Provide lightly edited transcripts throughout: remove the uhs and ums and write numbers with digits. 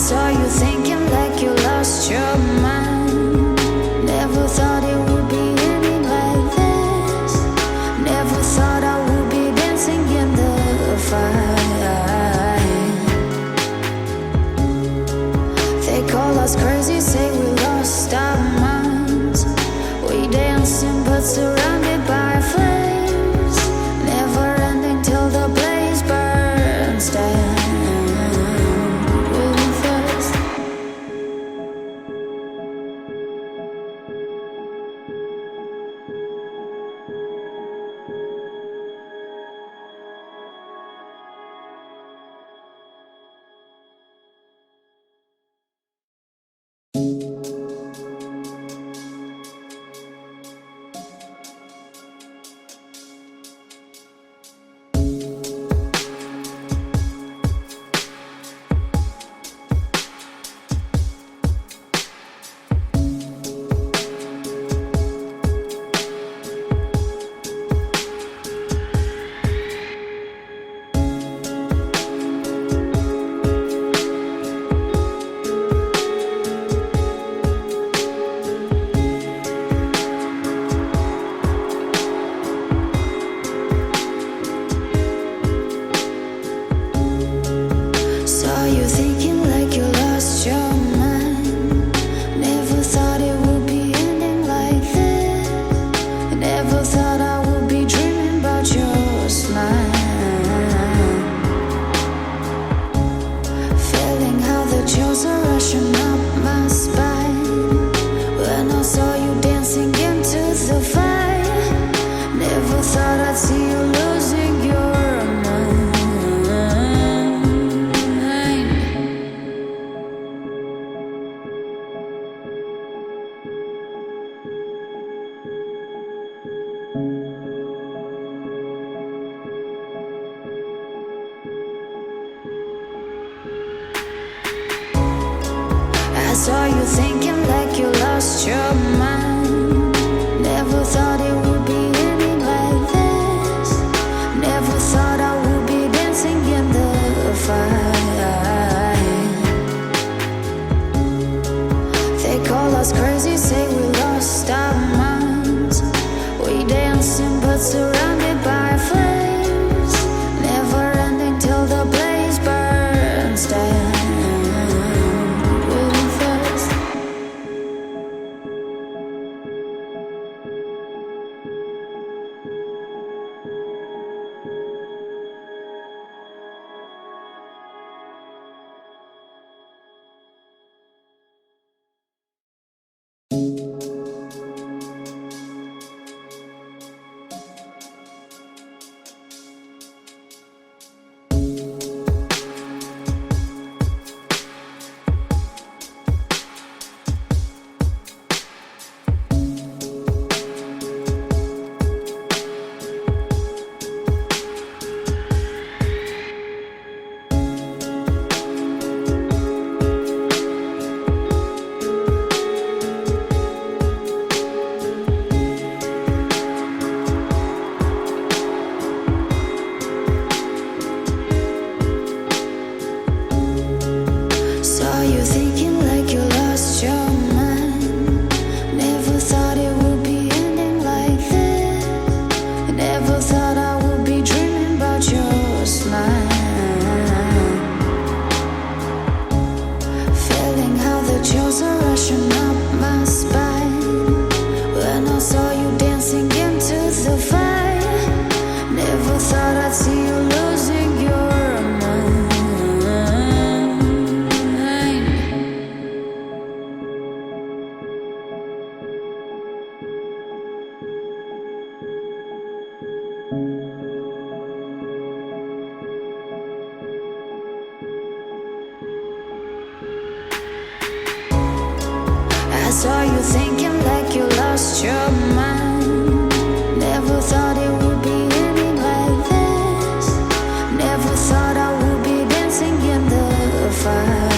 Saw you thinking like you lost your mind. Never thought it would be ending like this. Never thought I would be dancing in the fire. They call us crazy, say we lost our minds. We dancing but surrounded by flames. Never ending till the blaze burns down. Saw you thinking like you lost your mind. Never thought it would be ending like this. Never thought I would be dancing in the fire. They call us crazy, say we lost our minds. We dancing but surrounded by flames. Never ending till the blaze burns down. I saw you thinking like you lost your mind. Never thought it would be ending like this. Never thought I would be dancing in the fire.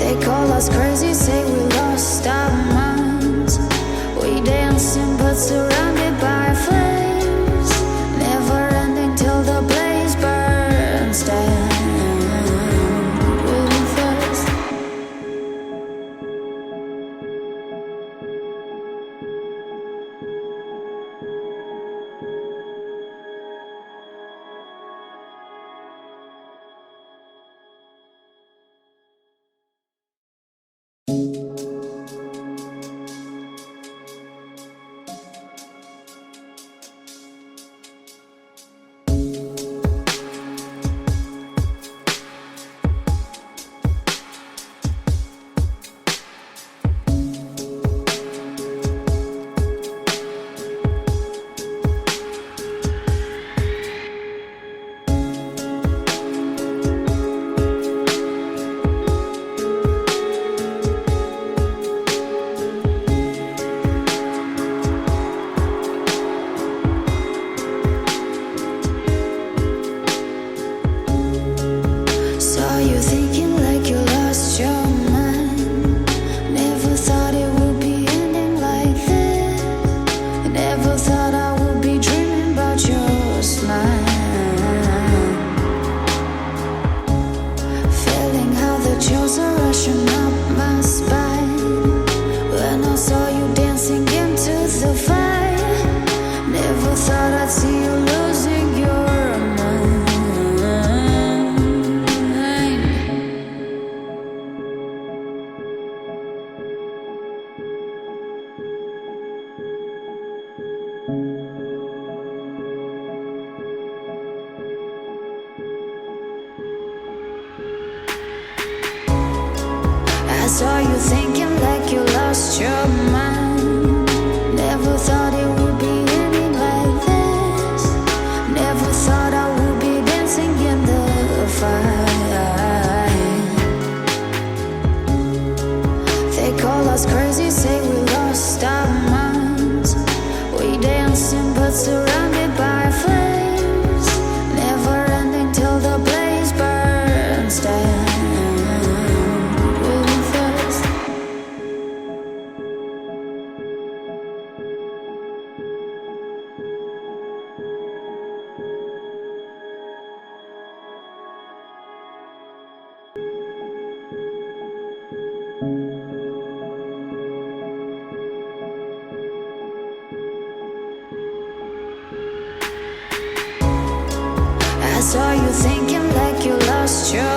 They call us crazy, say we lost us crazy, say we lost our minds. We dancing but surrounded by flames, never ending till the blaze burns down with us. I saw you thinking like you lost your